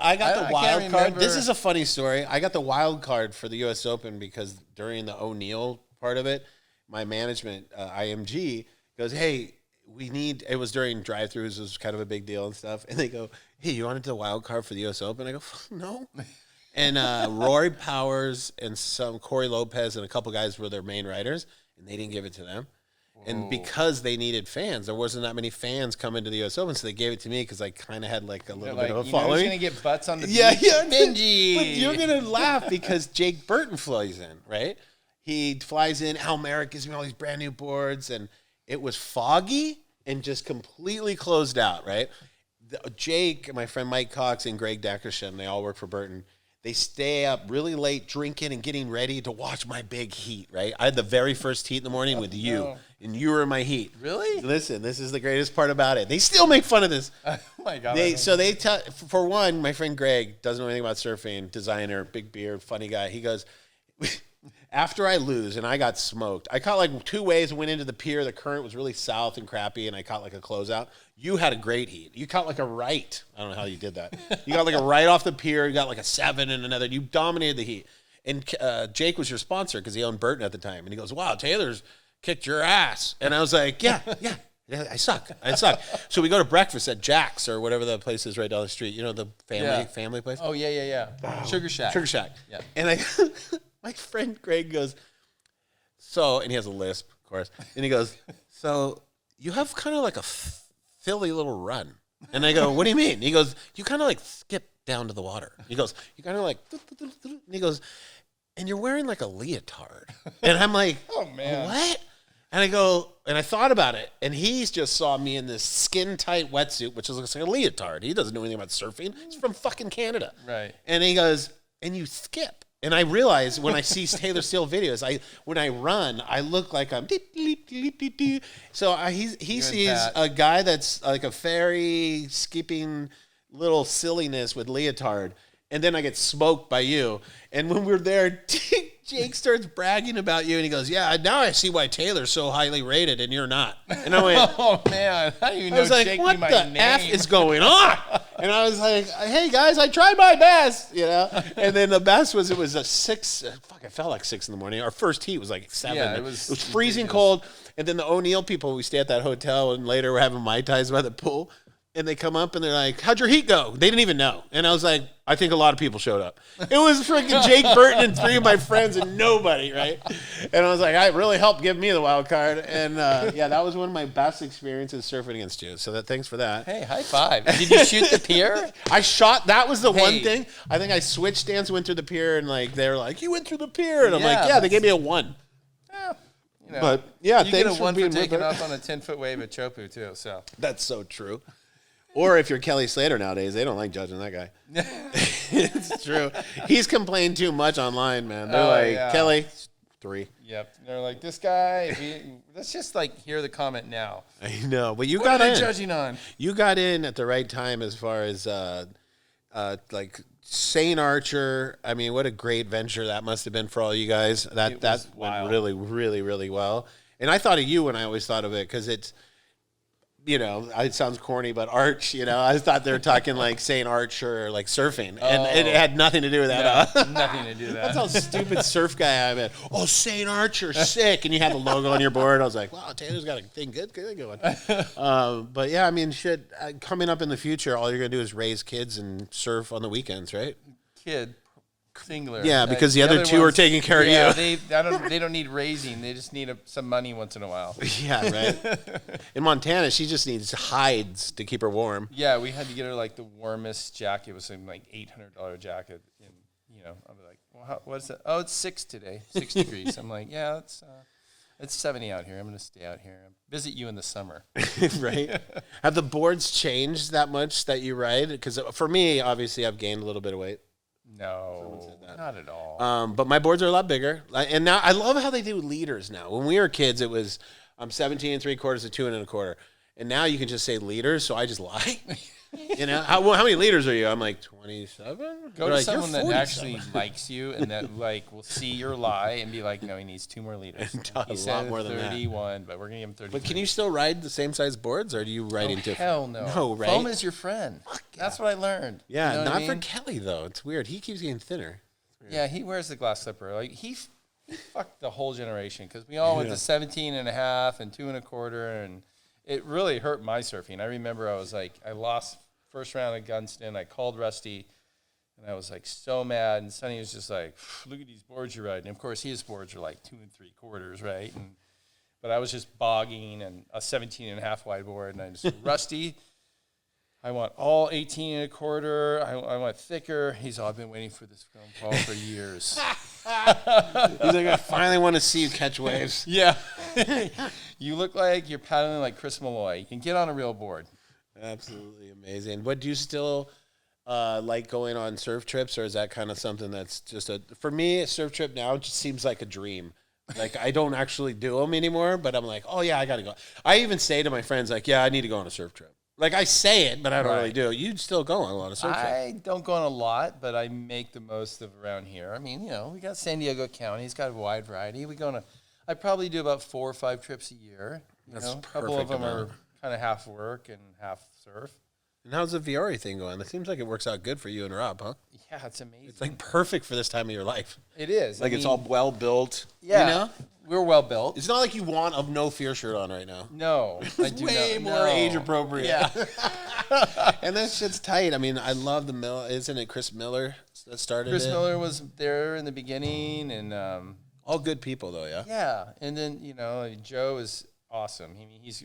I got the wild card. This is a funny story. I got the wild card for the U.S. Open because during the O'Neill part of it, my management, IMG, goes, hey, it was during drive-thrus, it was kind of a big deal and stuff. And they go, hey, you wanted the wild card for the U.S. Open? I go, no. And Rory Powers and Corey Lopez and a couple guys were their main riders, and they didn't give it to them. And because they needed fans, there wasn't that many fans coming to the U.S. Open, so they gave it to me because I kind of had like a little bit of a following. You're going to get butts on the beach? Yeah. Benji! But you're going to laugh because Jake Burton flies in, right? He flies in. Al Merrick gives me all these brand new boards, and it was foggy and just completely closed out, right? Jake, my friend Mike Cox, and Greg Dackerson, they all work for Burton. They stay up really late drinking and getting ready to watch my big heat, right? I had the very first heat in the morning with you, and you were in my heat. Really? Listen, this is the greatest part about it. They still make fun of this. Oh, my God. For one, my friend Greg doesn't know anything about surfing, designer, big beard, funny guy. He goes, after I lose, and I got smoked, I caught like 2 waves and went into the pier. The current was really south and crappy, and I caught like a closeout. You had a great heat. You caught like a right. I don't know how you did that. You got like a right off the pier. You got like a 7 and another. You dominated the heat. And Jake was your sponsor because he owned Burton at the time. And he goes, wow, Taylor's kicked your ass. And I was like, yeah, I suck. So we go to breakfast at Jack's or whatever the place is right down the street. You know, the family place? Oh, yeah. Sugar Shack. Yeah. And my friend Greg goes, and he has a lisp, of course. And he goes, so you have kind of like a Philly little run. And I go, what do you mean? He goes, you kind of like skip down to the water. He goes, you kind of like, and he goes, and you're wearing like a leotard. And I'm like, oh, man. What? And I go, and I thought about it, and he's just saw me in this skin-tight wetsuit, which is like a leotard. He doesn't know anything about surfing. He's from fucking Canada. Right. And he goes, and you skip. And I realize when I see Taylor Steele videos, when I run, I look like I'm deep, deep, deep, deep, deep. So he sees a guy that's like a fairy skipping little silliness with leotard, and then I get smoked by you. And when we're there, Jake starts bragging about you, and he goes, yeah, now I see why Taylor's so highly rated and you're not. And I went, oh, man. How do you know I was like, Jake what knew my the name? F is going on? And I was like, hey, guys, I tried my best, you know? And then the best was it was a 6, it felt like 6 in the morning. Our first heat was like 7. Yeah, it was freezing cold. And then the O'Neill people, we stay at that hotel, and later we're having Mai Tais by the pool. And they come up and they're like, how'd your heat go? They didn't even know. And I was like, I think a lot of people showed up. It was freaking Jake Burton and 3 of my friends and nobody, right? And I was like, I really helped give me the wild card. And that was one of my best experiences surfing against you. So thanks for that. Hey, high five. Did you shoot the pier? I shot. That was the one thing. I think I switched stance, went through the pier, and like they were like, you went through the pier. And I'm like, yeah, they gave me a 1. Yeah. You know, but yeah, you thanks get a 1 for taking off off on a 10-foot wave at Chopu too. So that's so true. Or if you're Kelly Slater nowadays, they don't like judging that guy. It's true. He's complained too much online, man. They're Kelly, 3. Yep. They're like, this guy, let's just like hear the comment now. I know. But you what got are in. they judging on? You got in at the right time as far as like St. Archer. I mean, what a great venture that must have been for all you guys. That went really, really, really well. And I thought of you when I always thought of it because it's, you know, it sounds corny, but Arch, you know, I thought they were talking like St. Arch or like surfing. And it had nothing to do with that. No, nothing to do with that. That's how stupid surf guy I'm at. Oh, St. Archer, sick. And you had the logo on your board. I was like, wow, Taylor's got a thing good going. But yeah, I mean, shit, coming up in the future, all you're going to do is raise kids and surf on the weekends, right? Kid. Singular. Yeah, because the other 2 are taking care of you. They don't need raising. They just need some money once in a while. Yeah, right. In Montana, she just needs hides to keep her warm. Yeah, we had to get her like the warmest jacket. It was some like $800 jacket. And, you know, I'll be like, well, what's that? Oh, it's 6 today, 6 degrees. I'm like, yeah, it's 70 out here. I'm going to stay out here. Visit you in the summer. Right. Have the boards changed that much that you ride? Because for me, obviously, I've gained a little bit of weight. No, not at all. But my boards are a lot bigger. And now I love how they do leaders now. When we were kids, it was 17 3/4 to 2 1/4. And now you can just say leaders, so I just lie. You know, how many liters are you? I'm like 27. Go to someone that actually likes you and that like will see your lie and be like, no, he needs 2 more liters. He said more than 31, but we're gonna give him 30. But can you still ride the same size boards, or do you ride into? Hell no. No, right? Foam is your friend. That's what I learned. Yeah, you know not I mean? for Kelly though. It's weird. He keeps getting thinner. Yeah, he wears the glass slipper. Like he fucked the whole generation because we all went to 17 and a half and 2 1/4, and it really hurt my surfing. I remember I lost first round at Gunston. I called Rusty, and I was like so mad. And Sonny was just like, "Look at these boards you're riding." And of course, his boards are like 2 3/4, right? but I was just bogging and a 17.5 wide board, and I just Rusty, I want all 18 and a quarter. I want thicker. He's all, I've been waiting for this film, Paul, for years. He's like, I finally want to see you catch waves. Yeah. You look like you're paddling like Chris Malloy. You can get on a real board. Absolutely amazing. But do you still like going on surf trips, or is that kind of something that's just for me, a surf trip now just seems like a dream. Like, I don't actually do them anymore, but I'm like, oh, yeah, I got to go. I even say to my friends, like, yeah, I need to go on a surf trip. Like, I say it, but I don't really do. You'd still go on a lot of surf trips. I don't go on a lot, but I make the most of around here. I mean, we got San Diego County. It's got a wide variety. I probably do about 4 or 5 trips a year. That's a couple of them are kind of half work and half surf. And how's the Viore thing going? It seems like it works out good for you and Rob, huh? Yeah, it's amazing. It's like perfect for this time of your life. It is. Like, it's all well built. Yeah, we're well built. It's not like you want a No Fear shirt on right now. No, I do way more age appropriate. Yeah, and that shit's tight. I mean, I love the mill. Isn't it Chris Miller that started Chris it? Miller was there in the beginning, and all good people though, yeah. Yeah, and then Joe is awesome. I mean, he's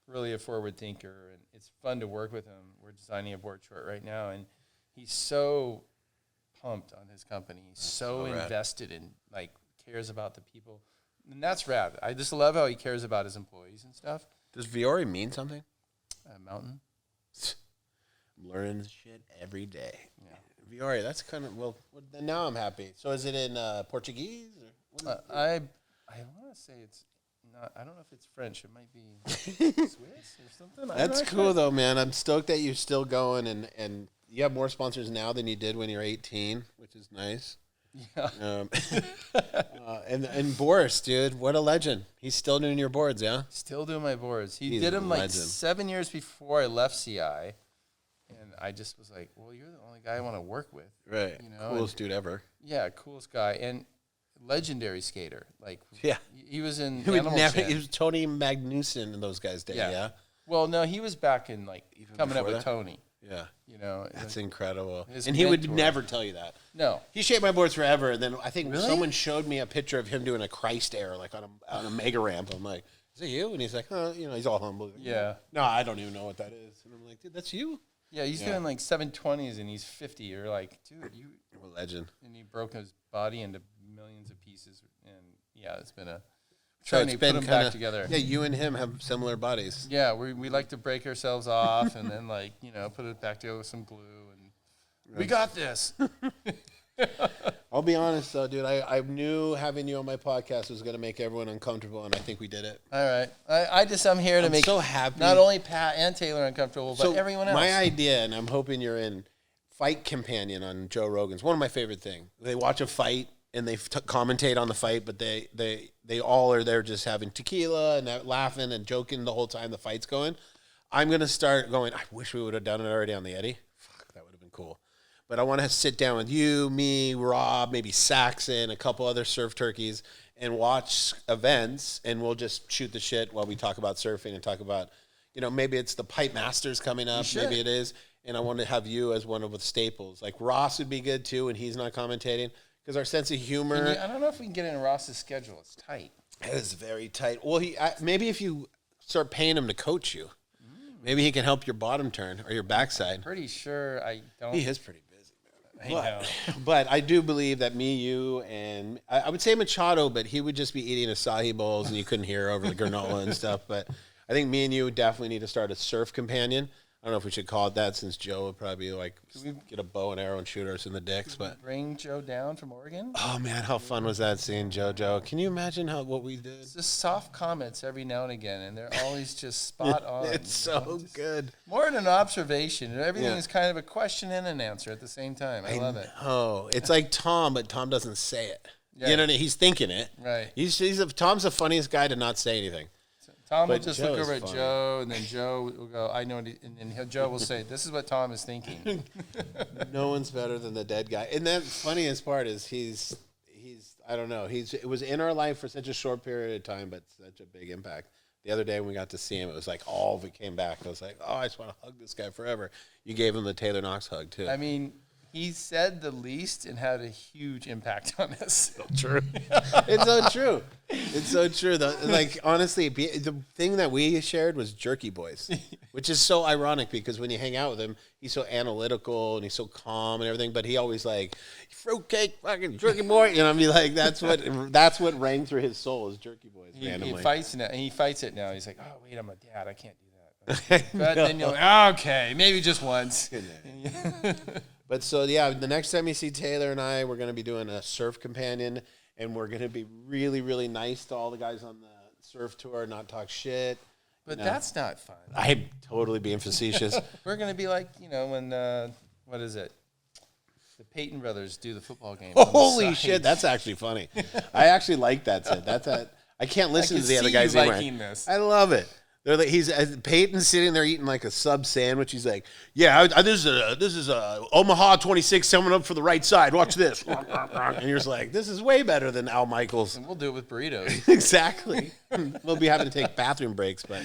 really a forward thinker, and it's fun to work with him. We're designing a board short right now, and he's so pumped on his company. He's so invested in, like, cares about the people. And that's rad. I just love how he cares about his employees and stuff. Does Viore mean something? Mountain. I'm learning this shit every day. Yeah. Viore, that's kind of, now I'm happy. So is it in Portuguese? Or I want to say it's not, I don't know if it's French. It might be Swiss or something. That's cool, though, man. I'm stoked that you're still going, and you have more sponsors now than you did when you were 18, which is nice. Yeah. And Boris, dude, what a legend. He's still doing your boards, yeah? Still doing my boards. He did them like 7 years before I left CI. And I just was like, well, you're the only guy I want to work with. Right. Coolest dude ever. Yeah, coolest guy. And legendary skater. Like, yeah. He was in He was Tony Magnuson and those guys did, yeah? Well, no, he was back in, like, even coming up with that? Tony. Yeah. like, That's incredible. And he would never tell you that. No. He shaped my boards forever, and then I think someone showed me a picture of him doing a Christ air, like on a mega ramp. I'm like, is that you? And he's like, he's all humble. Like, yeah. No, I don't even know what that is. And I'm like, dude, that's you? Yeah, he's doing like 720s, and he's 50. You're like, dude, you're a legend. And he broke his body into millions of pieces, and yeah, it's been a... Trying to put them back together. Yeah, you and him have similar bodies. Yeah, we like to break ourselves off and then, like, put it back together with some glue, and we got this. I'll be honest, though, dude. I knew having you on my podcast was going to make everyone uncomfortable, and I think we did it. All right. I'm here to make so happy. Not only Pat and Taylor uncomfortable, but everyone else. My idea, and I'm hoping you're in, Fight Companion on Joe Rogan's one of my favorite things. They watch a fight, and they commentate on the fight, but they all are there just having tequila and laughing and joking the whole time the fight's going. I'm going to start going, I wish we would have done it already on the Eddie. Fuck, that would have been cool. But I want to sit down with you, me, Rob, maybe Saxon, a couple other surf turkeys, and watch events, and we'll just shoot the shit while we talk about surfing and talk about, maybe it's the Pipe Masters coming up. Maybe it is. And I want to have you as one of the staples. Like, Ross would be good, too, and he's not commentating. Because our sense of humor... I don't know if we can get in Ross's schedule. It's tight. It is very tight. Well, maybe if you start paying him to coach you, maybe he can help your bottom turn or your backside. Pretty sure I don't... He is pretty busy, man. I know. But I do believe that me, you, and... I would say Machado, but he would just be eating acai bowls and you couldn't hear over the granola and stuff. But I think me and you definitely need to start a surf companion. I don't know if we should call it that, since Joe would probably like get a bow and arrow and shoot us in the dicks. But bring Joe down from Oregon. Oh man, how fun was that seeing Joe? Can you imagine what we did? It's just soft comments every now and again, and they're always just spot on. It's so good. More than an observation. Everything is kind of a question and an answer at the same time. I love it. Oh, it's like Tom, but Tom doesn't say it. Yeah. You know, he's thinking it. Right. Tom's the funniest guy to not say anything. Tom will just look over at Joe, and then Joe will go, I know, and then Joe will say, this is what Tom is thinking. No one's better than the dead guy. And the funniest part is he's I don't know, it was in our life for such a short period of time, but such a big impact. The other day when we got to see him, it was like all of it came back. I was like, I just want to hug this guy forever. You gave him the Taylor Knox hug, too. I mean, He said the least and had a huge impact on us. So true. It's so true. It's so true. Like, honestly, the thing that we shared was Jerky Boys, which is so ironic because when you hang out with him, he's so analytical and he's so calm and everything, but he always like, fruitcake, fucking Jerky Boy. You know what I mean? Like, that's what rang through his soul is Jerky Boys. He fights now, and he fights it now. He's like, oh, wait, I'm a dad. I can't do that. But then you're like, okay, maybe just once. But so, yeah, the next time you see Taylor and I, we're going to be doing a surf companion, and we're going to be really, really nice to all the guys on the surf tour, not talk shit. But that's not fun. I'm totally being facetious. We're going to be like, when, what is it? The Peyton brothers do the football game. Holy shit, that's actually funny. I actually like that set. I can't listen to the other guys anymore. This. I love it. They're like, Peyton's sitting there eating like a sub sandwich. He's like, yeah, this is a Omaha 26 coming up for the right side. Watch this. And you're just like, this is way better than Al Michaels. And we'll do it with burritos. Exactly. We'll be having to take bathroom breaks, but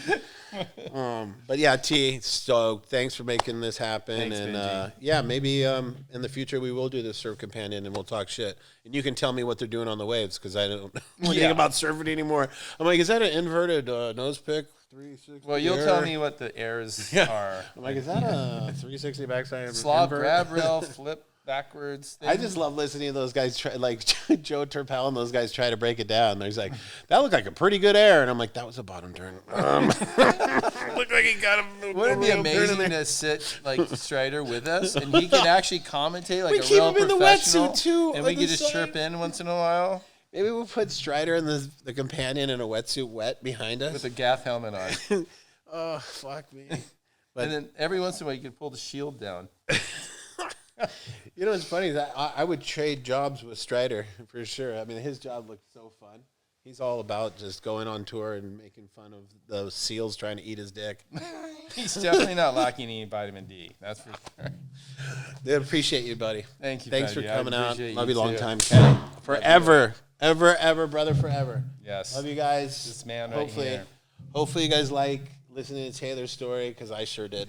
yeah, T. So thanks for making this happen. Thanks, and Benji. yeah, maybe in the future we will do the surf companion and we'll talk shit. And you can tell me what they're doing on the waves because I don't know anything about surfing anymore. I'm like, is that an inverted nose pick? 360 Well, you'll tell me what the airs are. I'm like, is that a 360 backside? Slop, grab rail, flip backwards thing. I just love listening to those guys try, like Joe Turpel and those guys try to break it down. There's like, that looked like a pretty good air, and I'm like, that was a bottom turn. Looked like he got him. Wouldn't it be amazing to sit like Strider with us, and he could actually commentate like we a keep real him in the professional, wetsuit too, and we could just chirp in once in a while. Maybe we'll put Strider and the companion in a wetsuit wet behind us with a gaff helmet on. Oh, fuck me. But, and then every once in a while you could pull the shield down. You know what's funny is I would trade jobs with Strider for sure. I mean, his job looked so fun. He's all about just going on tour and making fun of those seals trying to eat his dick. He's definitely not lacking any vitamin D. That's for sure. They appreciate you, buddy. Thanks Thanks for coming out. Love you long too. time, Kenny. Forever. Ever, brother, forever. Yes. Love you guys. This man right here. Hopefully you guys like listening to Taylor's story because I sure did.